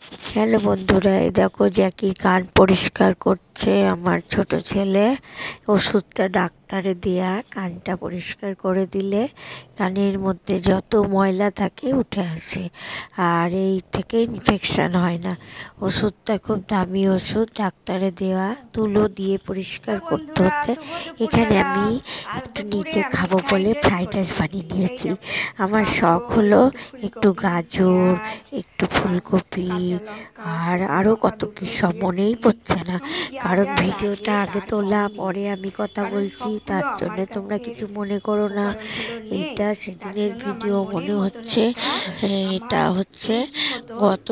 Hello বন্ধুরা, এই দেখো জ্যাকির কান পরিষ্কার করছে আমার ছোট ছেলে। ওষুধটা ডাক্তারে দেয়া, কানটা পরিষ্কার করে দিলে কানের মধ্যে যত ময়লা থাকে উঠে আসে, আর এই থেকে ইনফেকশান হয় না। ওষুধটা খুব দামি ওষুধ, ডাক্তারে দেওয়া, তুলো দিয়ে পরিষ্কার করতে হচ্ছে। এখানে আমি একটু নিজে খাবো বলে ফ্রাইড রাইস বানিয়ে নিয়েছি। আমার শখ হলো একটু গাজর, একটু ফুলকপি আর আরও কত কি সব মনেই পড়ছে না, কারণ ভিডিওটা আগে তোলা, পরে আমি কথা বলছি, তার জন্য তোমরা কিছু মনে করো না। এইটা সেদিনের ভিডিও মনে হচ্ছে, এটা হচ্ছে গত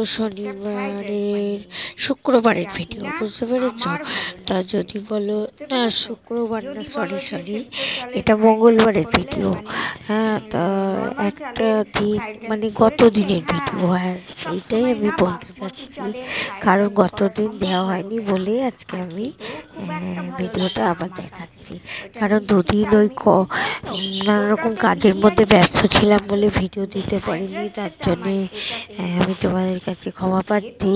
শুক্রবারের ভিডিও, বুঝতে পেরেছ? তা যদি বলো না শুক্রবার না, সরি এটা মঙ্গলবারের ভিডিও। হ্যাঁ, তা একটা দিন মানে গত দিনের ভিডিও। হ্যাঁ, এইটাই আমি বলতে চাচ্ছি, কারণ গত দিন দেওয়া হয়নি বলে আজকে আমি ভিডিওটা আবার দেখাচ্ছি। কারণ দুদিন ওই নানা রকম কাজের মধ্যে ব্যস্ত ছিলাম বলে ভিডিও দিতে পারিনি, তার জন্যে আমি তোমাদের কাছে ক্ষমা প্রার্থী।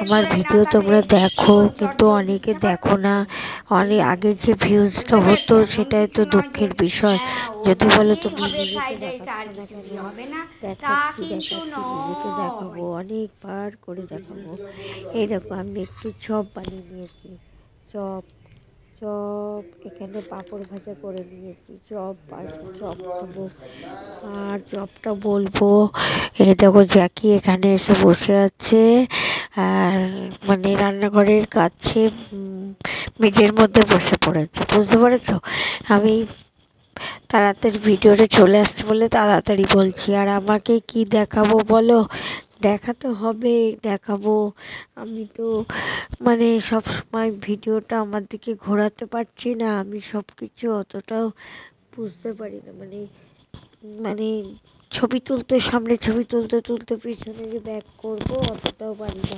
আমার ভিডিও তোমরা দেখো, কিন্তু অনেকে দেখো না। অনেক আগে যে ভিউজটা হতো সেটাই তো দুঃখের বিষয়। যদি বলো তো নিজেকে দেখাচ্ছি, নিজেকে দেখাবো, অনেকবার করে দেখাবো। এই দেখো আমি একটু চপ বানিয়ে নিয়েছি, চপ এখানে পাঁপড় ভাজা করে নিয়েছি, চপ খাবো আর চপটা বলবো। এই দেখো জ্যাকি এখানে এসে বসে আছে, আর মানে রান্নাঘরের কাছে মেঝের মধ্যে বসে পড়েছে, বুঝতে পেরেছ? আমি তাড়াতাড়ি ভিডিওটা চলে আসছে বলে তাড়াতাড়ি বলছি। আর আমাকে কি দেখাবো বলো? দেখাতে হবে, দেখাবো। আমি তো মানে সব সময় ভিডিওটা আমার দিকে ঘোরাতে পারছি না, আমি সব কিছু অতটাও বুঝতে পারি না, মানে ছবি তুলতে সামনে ছবি তুলতে পিছনে যে ব্যাক করবো অতটাও পারি না,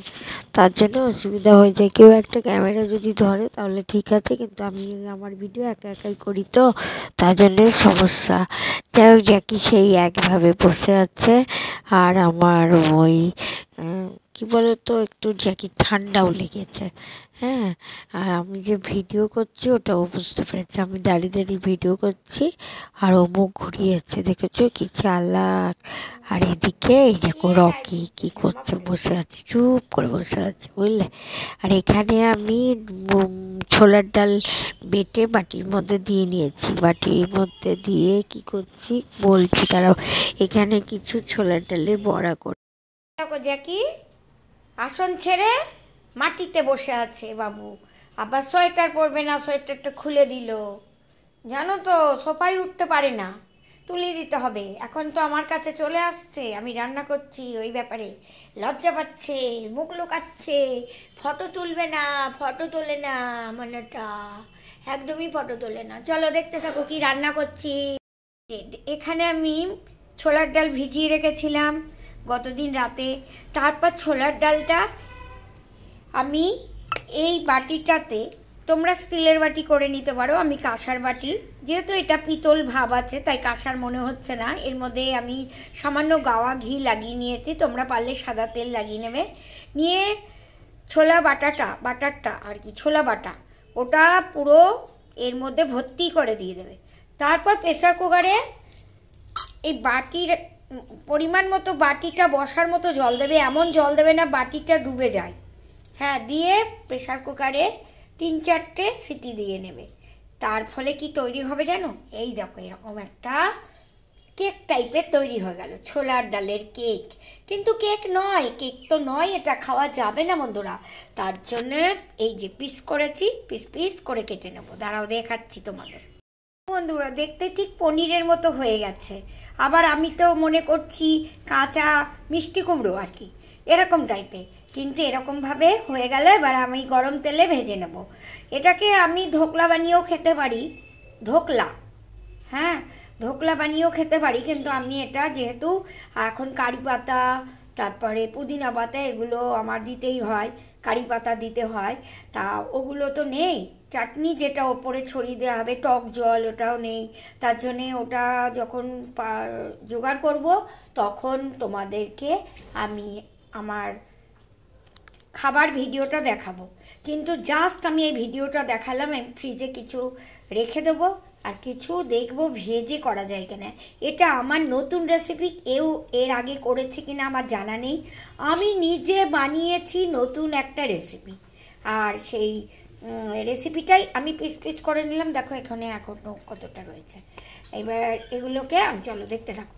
তার জন্য অসুবিধা হয়ে যায়। কেউ একটা ক্যামেরা যদি ধরে তাহলে ঠিক আছে, কিন্তু আমি আমার ভিডিও একাই করি তো, তার জন্যে সমস্যা। যাই হোক, জ্যাকি সেই একভাবে বসে আছে, আর আমার ওই কী বলো তো, একটু জ্যাকি ঠান্ডাও লেগেছে। হ্যাঁ, আর আমি যে ভিডিও করছি ওটাও বুঝতে পেরেছি, আমি দাঁড়িয়ে ভিডিও করছি, আর ও মুখ ঘুরিয়েছে, দেখেছো কি চালাক। আর এদিকে এই যে রকি কী করছে, বসে আছে, চুপ করে বসে আছে, বুঝলে? আর এখানে আমি ছোলার ডাল বেটে বাটির মধ্যে দিয়ে নিয়েছি, বাটির মধ্যে দিয়ে কি করছি বলছি তারাও। এখানে কিছু ছোলার ডালের বড়া করে জ্যাকি আসন ছেড়ে মাটিতে বসে আছে বাবু, আবার সোয়েটার পরবে না, সোয়েটারটা খুলে দিল, জানো তো সোফায় উঠতে পারে না, তুলে দিতে হবে। এখন তো আমার কাছে চলে আসছে, আমি রান্না করছি, ওই ব্যাপারে লজ্জা পাচ্ছে, মুখ লুকাচ্ছে, ফটো তুলবে না, ফটো তোলে না, মানেটা একদমই ফটো তোলে না। চলো দেখতে থাকো কি রান্না করছি। এখানে আমি ছোলার ডাল ভিজিয়ে রেখেছিলাম গতদিন রাতে, তারপর ছোলার ডালটা আমি এই বাটিটাতে, তোমরা স্টিলের বাটি করে নিতে পারো, আমি কাঁসার বাটি, যেহেতু এটা পিতল ভাব আছে তাই কাঁসার মনে হচ্ছে না। এর মধ্যে আমি সামান্য গাওয়া ঘি লাগিয়ে নিয়েছি, তোমরা পারলে সাদা তেল লাগিয়ে নেবে। নিয়ে ছোলা বাটারটা আর কি, ছোলা বাটা ওটা পুরো এর মধ্যে ভর্তি করে দিয়ে দেবে। তারপর প্রেসার কুকারে এই বাটির পরিমাণ মতো বাটিটা বসার মতো জল দেবে, এমন জল দেবে না বাটিটা ডুবে যায়। হ্যাঁ, দিয়ে প্রেসার কুকারে 3-4টে সিটি দিয়ে নেবে। তার ফলে কি তৈরি হবে জানো? এই দেখো এরকম একটা কেক টাইপের তৈরি হয়ে গেল, ছোলার ডালের কেক। কিন্তু কেক নয়, কেক তো নয়, এটা খাওয়া যাবে না বন্ধুরা। তার জন্য এই যে পিস করেছি, পিস করে কেটে নেবো, দাঁড়াও দেখাচ্ছি তোমাদের। বন্ধুরা দেখতে ঠিক পনিরের মতো হয়ে গেছে, আবার আমি তো মনে করছি কাঁচা মিষ্টি কুমড়ো আর কি, এরকম টাইপের, কিন্তু এরকমভাবে হয়ে গেল। এবার আমি গরম তেলে ভেজে নেব। এটাকে আমি ধোকলা বানিয়েও খেতে পারি, হ্যাঁ ধোকলা বানিয়েও খেতে পারি, কিন্তু আমি এটা যেহেতু এখন কারি পাতা, তারপরে পুদিনা পাতা, এগুলো আমার দিতেই হয়, কারি পাতা দিতে হয়, তা ওগুলো তো নেই। চাটনি যেটা ওপরে ছড়িয়ে দেওয়া হবে, টক জল, ওটাও নেই। তার জন্যে ওটা যখন জোগাড় করব তখন তোমাদেরকে আমি আমার খাবার ভিডিওটা দেখাবো, কিন্তু জাস্ট আমি এই ভিডিওটা দেখালাম। আমি ফ্রিজে কিছু রেখে দেবো আর কিছু দেখবো ভেজে করা যায় কিনা। এটা আমার নতুন রেসিপি, এর আগে করেছে কিনা আমার জানা নেই। আমি নিজে বানিয়েছি নতুন একটা রেসিপি, আর সেই রেসিপিটাই আমি পিস পিস করে নিলাম। দেখো এখানে এখনও কতটা রয়েছে। এবার এগুলোকে চলো দেখতে থাকো।